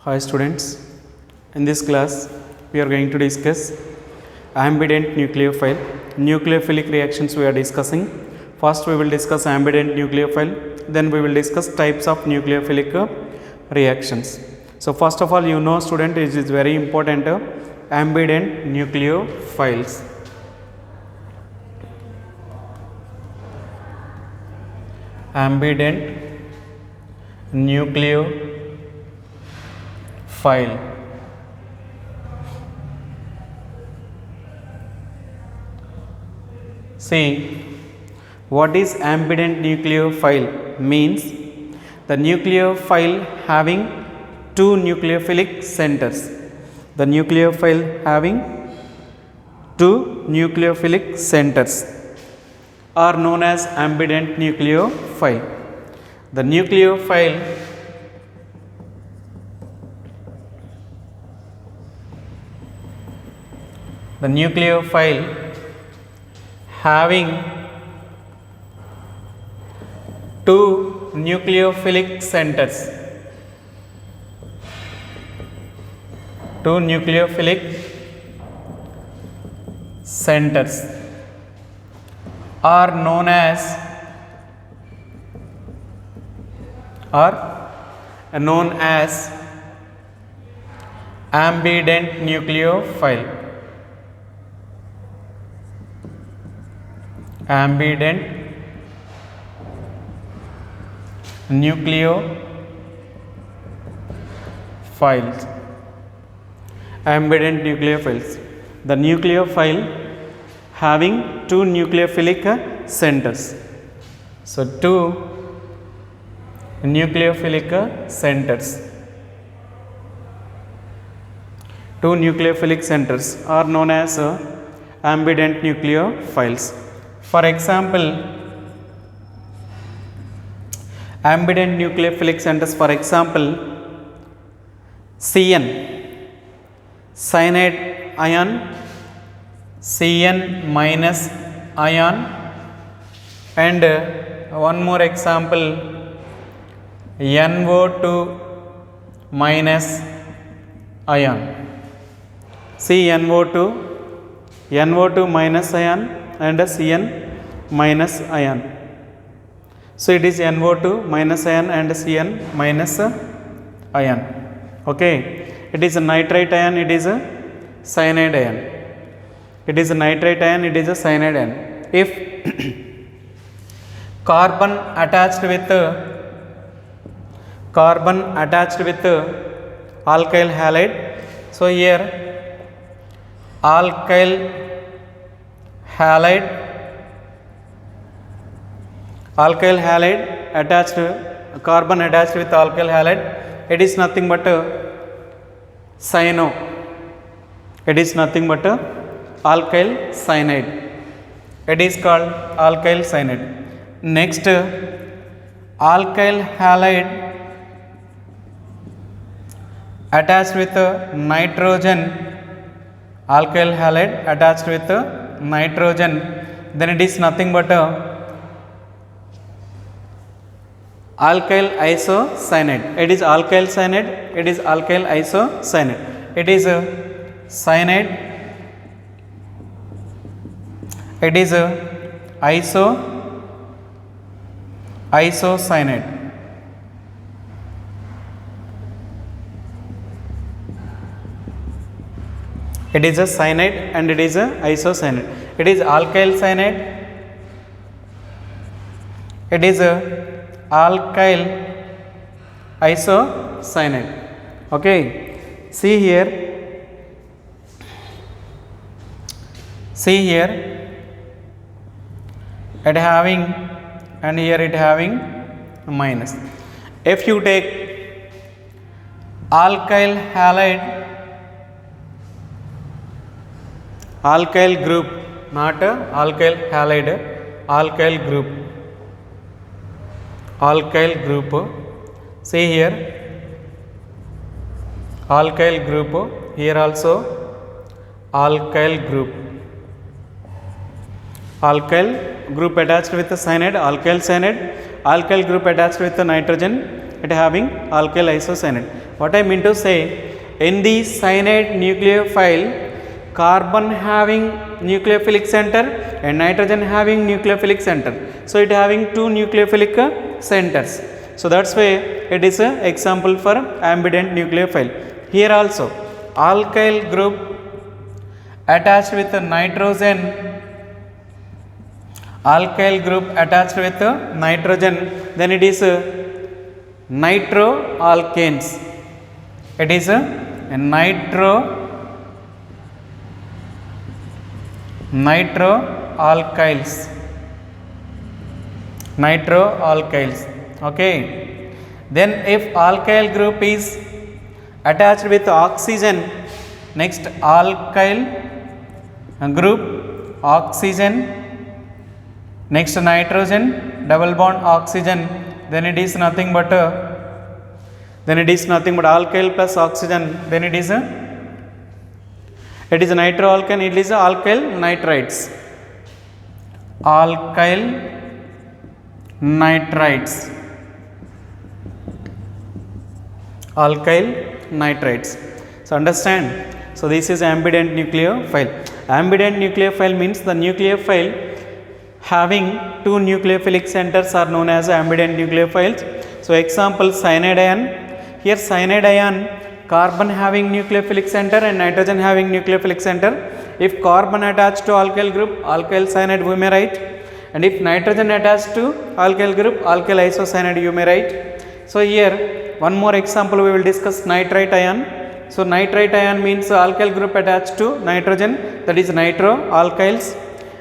Hi students, in this class we are going to discuss ambident nucleophile. Nucleophilic reactions we are discussing. First we will discuss ambident nucleophile, then we will discuss types of nucleophilic reactions. So first of all, you know student, it is very important, ambident nucleophiles. Ambident nucleophile. See, what is ambident nucleophile means? The nucleophile having two nucleophilic centers. The nucleophile having two nucleophilic centers are known as ambident nucleophile. The nucleophile having two nucleophilic centers, are known as ambident nucleophile. Ambident nucleophiles. Ambident nucleophiles. The nucleophile having two nucleophilic centers. So two nucleophilic centers. Two nucleophilic centers are known as ambident nucleophiles. For example, ambident nucleophilic centers, for example, CN, cyanide ion, Cn minus ion, and one more example, NO2 minus ion. See, NO2 minus ion and Cn minus ion. So it is NO2 minus ion and Cn minus ion. Okay, it is a nitrite ion, it is a cyanide ion. It is a nitrite ion, it is a cyanide ion. If carbon attached with alkyl halide, so here alkyl halide attached, carbon attached with alkyl halide, it is nothing but cyano. It is nothing but alkyl cyanide. It is called alkyl cyanide. Next, alkyl halide attached with nitrogen. Alkyl halide attached with nitrogen, then it is nothing but alkyl isocyanide. It is alkyl cyanide, it is alkyl isocyanide. It is a cyanide, it is a isocyanide. It is a cyanide and it is a isocyanide. It is alkyl cyanide, it is a alkyl isocyanide. Okay, see here, it having and here it having minus. If you take alkyl halide, alkyl group, not alkyl halide, alkyl group. See here, alkyl group, here also alkyl group. Alkyl group attached with the cyanide, alkyl cyanide, alkyl group attached with the nitrogen, it having alkyl isocyanide. What I mean to say, in the cyanide nucleophile, carbon having nucleophilic center and nitrogen having nucleophilic center. So it having two nucleophilic centers. So that's why it is an example for ambident nucleophile. Here also alkyl group attached with nitrogen, alkyl group attached with nitrogen, then it is nitroalkanes. It is nitroalkyls. Okay. Then if alkyl group is attached with oxygen, next alkyl group oxygen, next nitrogen double bond oxygen, then it is nothing but alkyl plus oxygen, then it is nitroalkane, it is alkyl nitrides. Alkyl nitrides. Alkyl nitrides. So understand. So this is ambident nucleophile. Ambident nucleophile means the nucleophile having two nucleophilic centers are known as ambident nucleophiles. So example, cyanide ion. Here cyanide ion, carbon having nucleophilic center and nitrogen having nucleophilic center. If carbon attached to alkyl group, alkyl cyanide we may write, and if nitrogen attached to alkyl group, alkyl isocyanide you may write. So here one more example we will discuss, nitrite ion. So nitrite ion means alkyl group attached to nitrogen, that is nitro alkyls.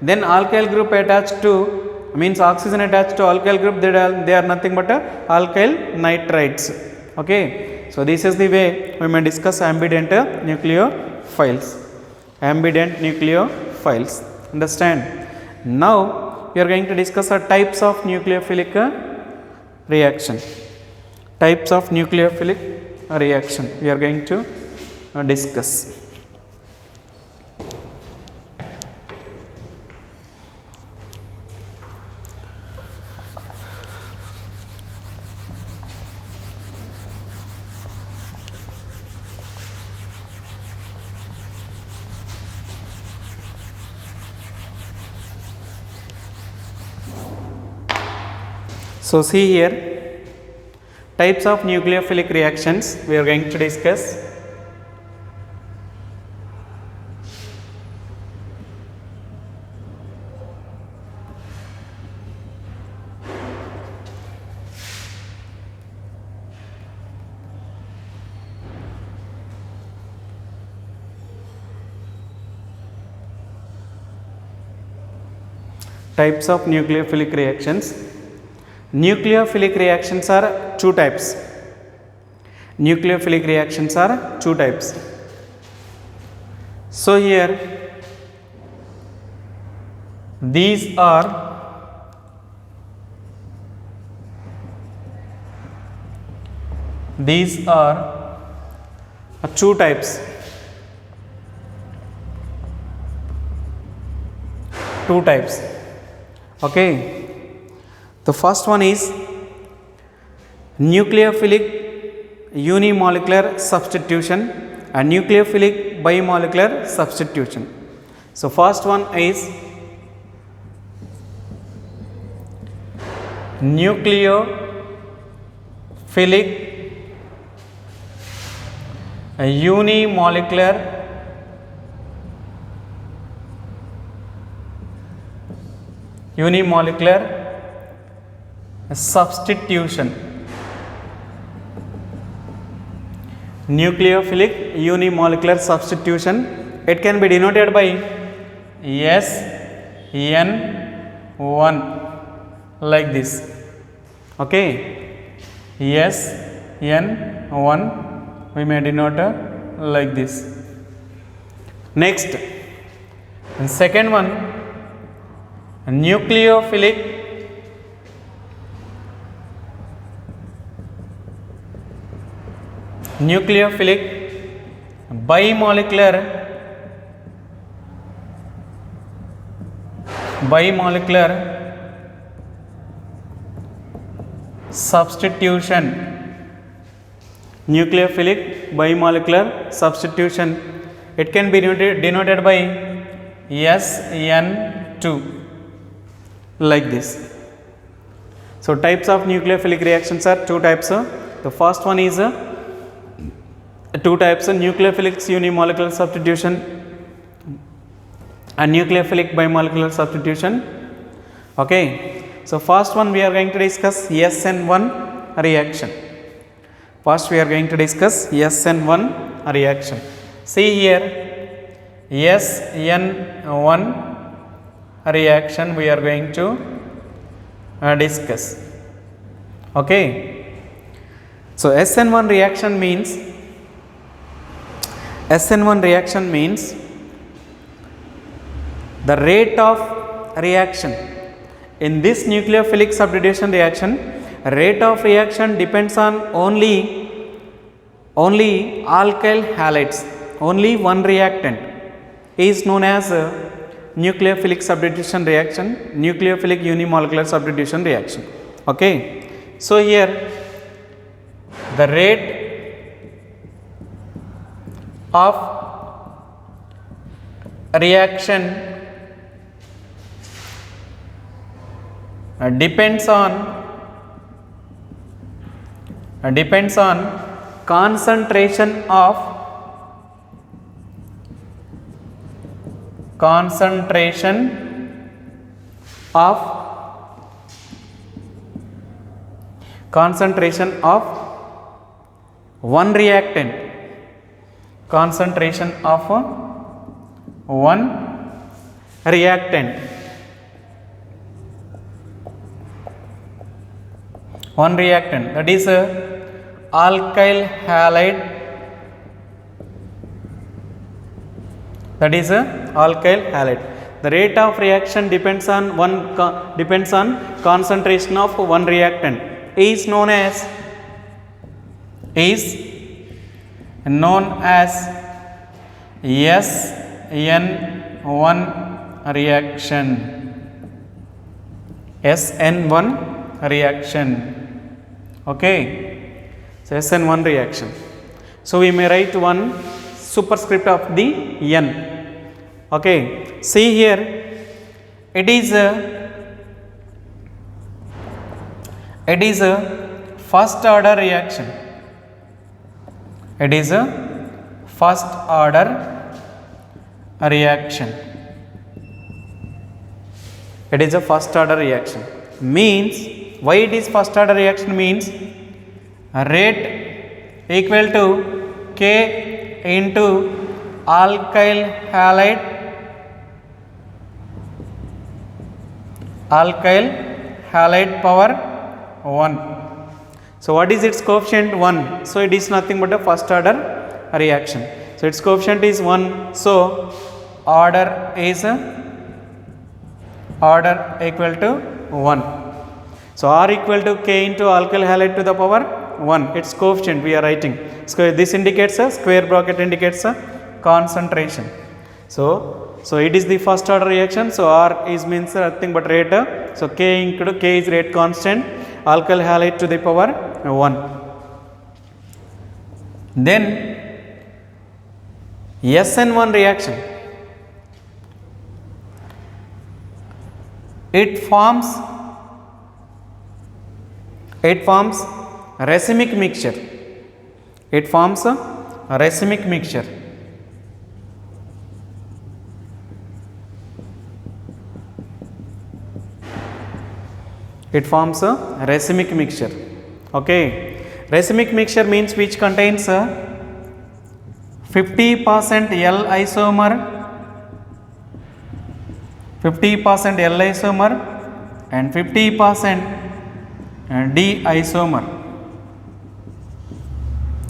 Then alkyl group attached to, means oxygen attached to alkyl group, they are nothing but alkyl nitrides. Okay. So this is the way we may discuss ambident nucleophiles. Ambident nucleophiles. Understand? Now we are going to discuss the types of nucleophilic reaction. Types of nucleophilic reaction we are going to discuss. So see here, types of nucleophilic reactions we are going to discuss. Types of nucleophilic reactions. Nucleophilic reactions are two types. Nucleophilic reactions are two types. So here these are two types. Two types. Okay. The first one is nucleophilic unimolecular substitution and nucleophilic bimolecular substitution. So first one is nucleophilic unimolecular substitution. Nucleophilic unimolecular substitution, it can be denoted by SN1 like this. Okay, SN1 we may denote like this. Next, and second one, nucleophilic bimolecular substitution. nucleophilic bimolecular substitution. It can be denoted by SN2 like this. So types of nucleophilic reactions are two types. The first one is two types of nucleophilic unimolecular substitution and nucleophilic bimolecular substitution. Okay, so first one we are going to discuss SN1 reaction. First we are going to discuss SN1 reaction. See here, SN1 reaction we are going to discuss. Okay, so SN1 reaction means the rate of reaction in this nucleophilic substitution reaction. Rate of reaction depends on only alkyl halides. Only one reactant is known as nucleophilic substitution reaction, nucleophilic unimolecular substitution reaction. Okay, so here the rate of reaction depends on concentration of one reactant. Concentration of one reactant. One reactant, that is alkyl halide. That is alkyl halide. The rate of reaction depends on concentration of one reactant. Is known as SN1 reaction. SN1 reaction. Okay, so SN1 reaction. So we may write one superscript of the N. Okay, see here, it is a first order reaction. It is a first order reaction. It is a first order reaction. Means, why it is first order reaction means rate equal to K into alkyl halide power 1. So what is its coefficient? 1. So it is nothing but a first order reaction. So its coefficient is 1. So order equal to 1. So R equal to K into alkyl halide to the power 1. Its coefficient we are writing. So this indicates a square bracket, indicates a concentration. So it is the first order reaction. So R is means nothing but rate. So K into K is rate constant, alkyl halide to the power 1. Then SN1 reaction, it forms racemic mixture. It forms a racemic mixture. It forms a racemic mixture. Okay, racemic mixture means which contains 50% L isomer, 50% L isomer and 50% D isomer.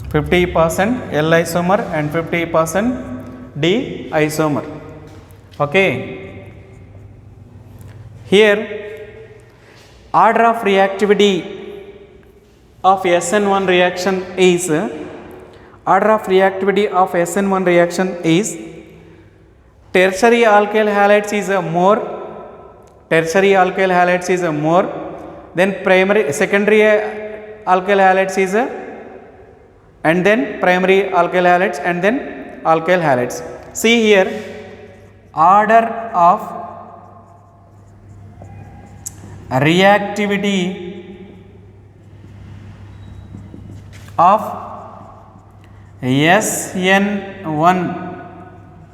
50% L isomer and 50% D isomer. Okay, here order of reactivity of SN1 reaction is tertiary alkyl halides is more, then secondary alkyl halides is and then primary alkyl halides and then alkyl halides. See here, order of reactivity of SN1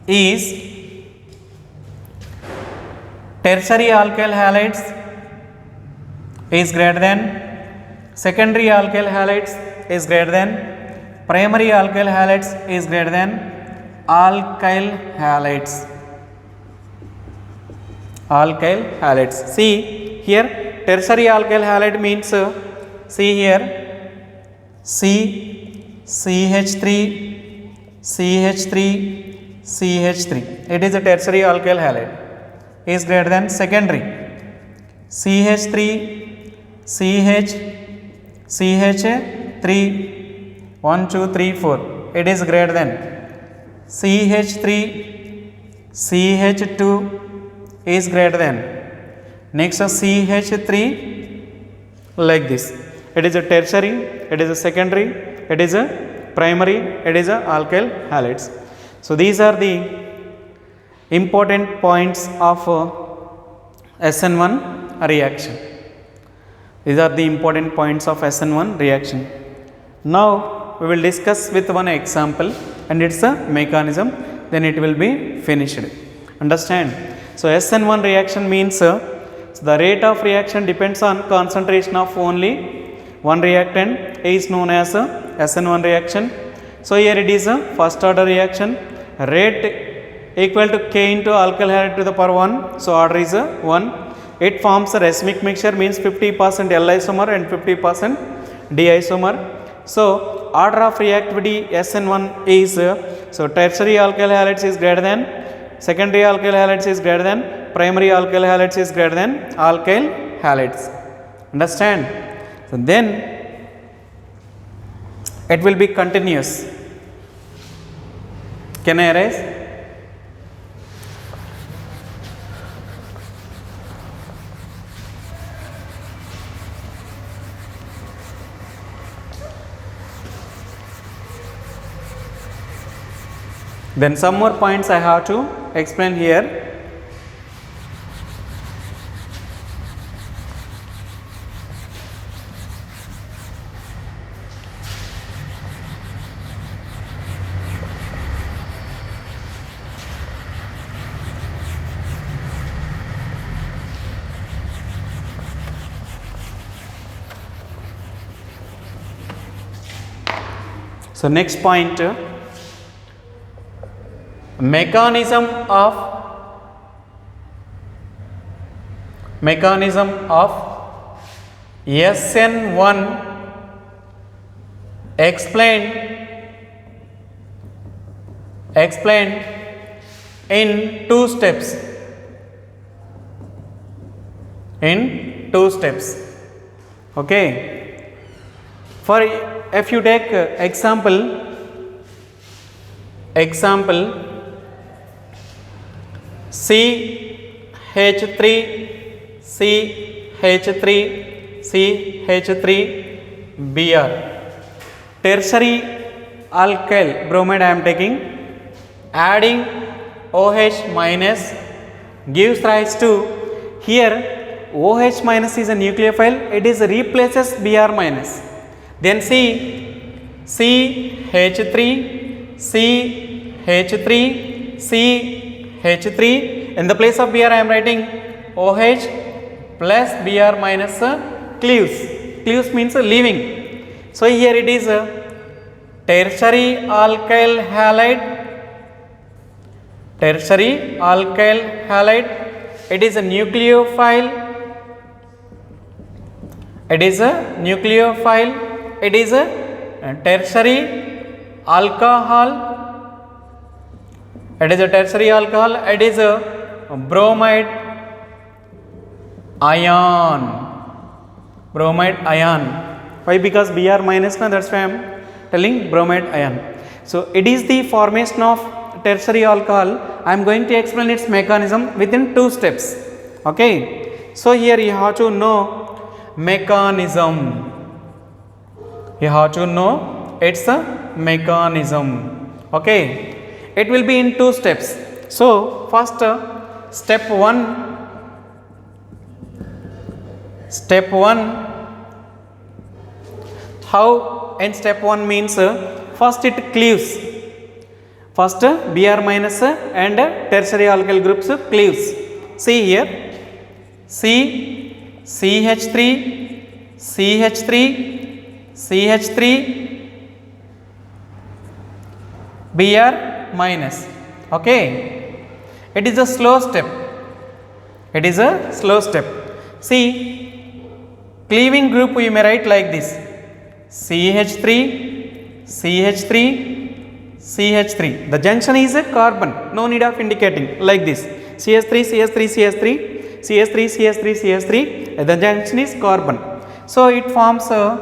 is tertiary alkyl halides is greater than secondary alkyl halides is greater than primary alkyl halides is greater than alkyl halides. Alkyl halides. See here, tertiary alkyl halide means see here CH3 CH3 CH3. It is a tertiary alkyl halide is greater than secondary CH3 CH CH3 1 2 3 4. It is greater than CH3 CH2 is greater than next CH3 like this. It is a tertiary, it is a secondary, it is a primary, it is a alkyl halides. So these are the important points of SN1 reaction. These are the important points of SN1 reaction. Now we will discuss with one example and its a mechanism, then it will be finished. Understand? So SN1 reaction means so the rate of reaction depends on concentration of only one reactant is known as SN1 reaction. So here it is a first order reaction, rate equal to K into alkyl halide to the power 1. So order is 1. It forms a racemic mixture, means 50% L isomer and 50% D isomer. So order of reactivity SN1 is so tertiary alkyl halides is greater than secondary alkyl halides is greater than primary alkyl halides is greater than alkyl halides. Understand? So then it will be continuous. Can I erase? Then some more points I have to explain here. So next point, mechanism of SN1 explained in two steps. Okay, for if you take example CH3 Br, tertiary alkyl bromide I am taking, adding OH minus gives rise to, here OH minus is a nucleophile, it is replaces Br minus. Then CH3 in the place of Br I am writing OH plus Br minus cleaves. Cleaves means leaving. So here it is tertiary alkyl halide. It is a nucleophile. It is a tertiary alcohol. It is a tertiary alcohol. It is a bromide ion. Why? Because Br minus, that's why I am telling bromide ion. So it is the formation of tertiary alcohol. I am going to explain its mechanism within two steps. Okay. So here you have to know mechanism. its a mechanism. Okay, it will be in two steps. So first step 1, how in step 1 means first it cleaves, first Br minus and tertiary alkyl groups cleaves. See here, C CH3 CH3 CH3 Br minus. Okay, it is a slow step, it is a slow step. See, cleaving group we may write like this: CH3 CH3 CH3. The junction is a carbon, no need of indicating like this: CH3 CH3 CH3 CH3 CH3 CH3. The junction is carbon, so it forms a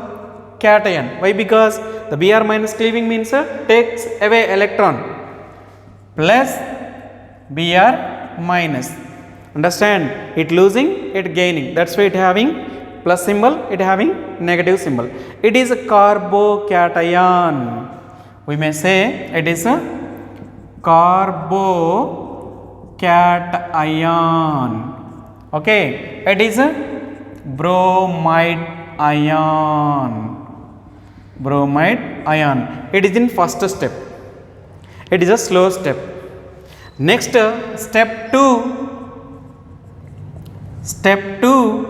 cation. Why? Because the Br minus cleaving means takes away electron plus Br minus. Understand? It losing, it gaining. That's why it having plus symbol, it having negative symbol. It is a carbocation. We may say it is a carbocation. Okay, it is a bromide ion. Bromide ion. It is in first step. It is a slow step. Next step 2. Step 2.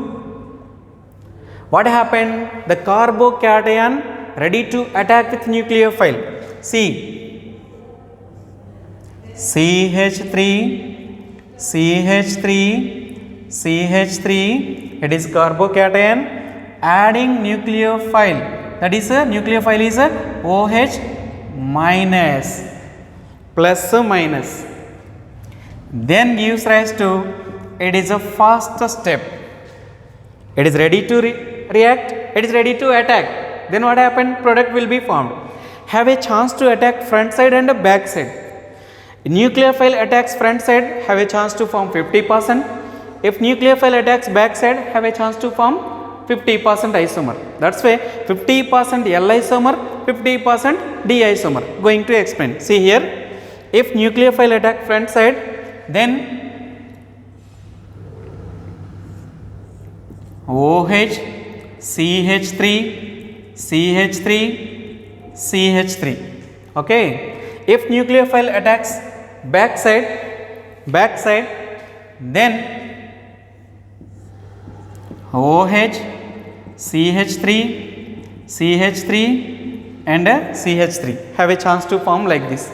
What happened? The carbocation ready to attack with nucleophile. See, CH3 CH3 CH3. It is carbocation adding nucleophile. That is nucleophile is OH minus plus minus. Then gives rise to, it is a fast step. It is ready to react, it is ready to attack. Then what happened? Product will be formed. Have a chance to attack front side and back side. Nucleophile attacks front side, have a chance to form 50%. If nucleophile attacks back side, have a chance to form 50% isomer. That's why 50% L isomer, 50% D isomer. Going to explain. See here, if nucleophile attack front side, then OH CH3 CH3 CH3. Okay, if nucleophile attacks back side, then OH CH3 CH3 and CH3 have a chance to form like this.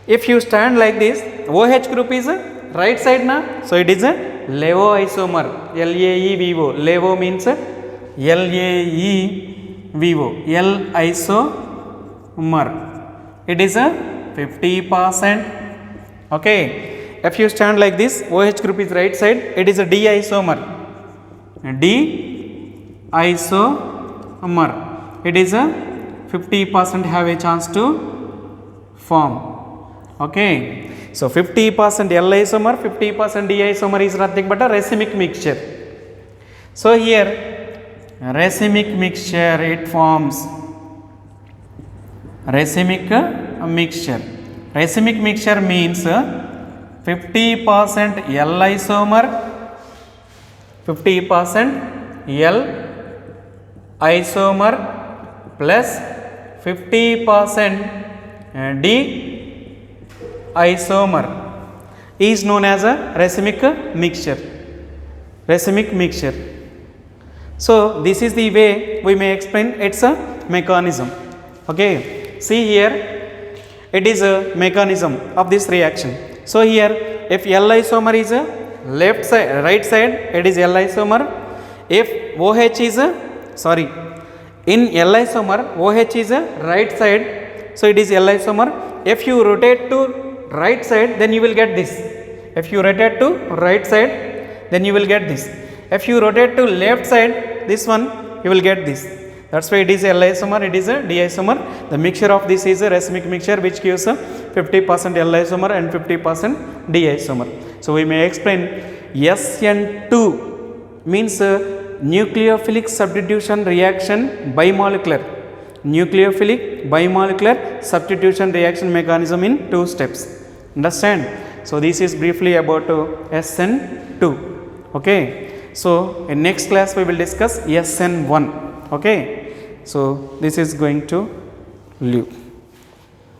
If you stand like this, OH group is right side na, so it is a LeVo isomer. LaEVO. LeVo means LaEVO. L isomer. It is a 50%. Okay. If you stand like this, OH group is right side. It is a D isomer. D isomer. It is a 50% have a chance to form. Okay. So 50% L isomer, 50% D isomer is nothing but a racemic mixture. So here racemic mixture, it forms racemic mixture. Racemic mixture means 50% L isomer, 50% L isomer plus 50% D isomer is known as a racemic mixture. Racemic mixture. So this is the way we may explain its a mechanism. Okay, see here, it is a mechanism of this reaction. So here, if L isomer is a left side, right side, it is L isomer. If OH is a, in L isomer, OH is a right side, so it is L isomer. If you rotate to right side, then you will get this. If you rotate to right side, then you will get this. If you rotate to left side, this one, you will get this. That's why it is L isomer, it is a D isomer. The mixture of this is a racemic mixture which gives a 50% L isomer and 50% D isomer. So we may explain SN2 means nucleophilic substitution reaction bimolecular. nucleophilic bimolecular substitution reaction mechanism in 2 steps. Understand? So this is briefly about SN2. Okay. So in next class we will discuss SN1. Okay. So this is going to leave.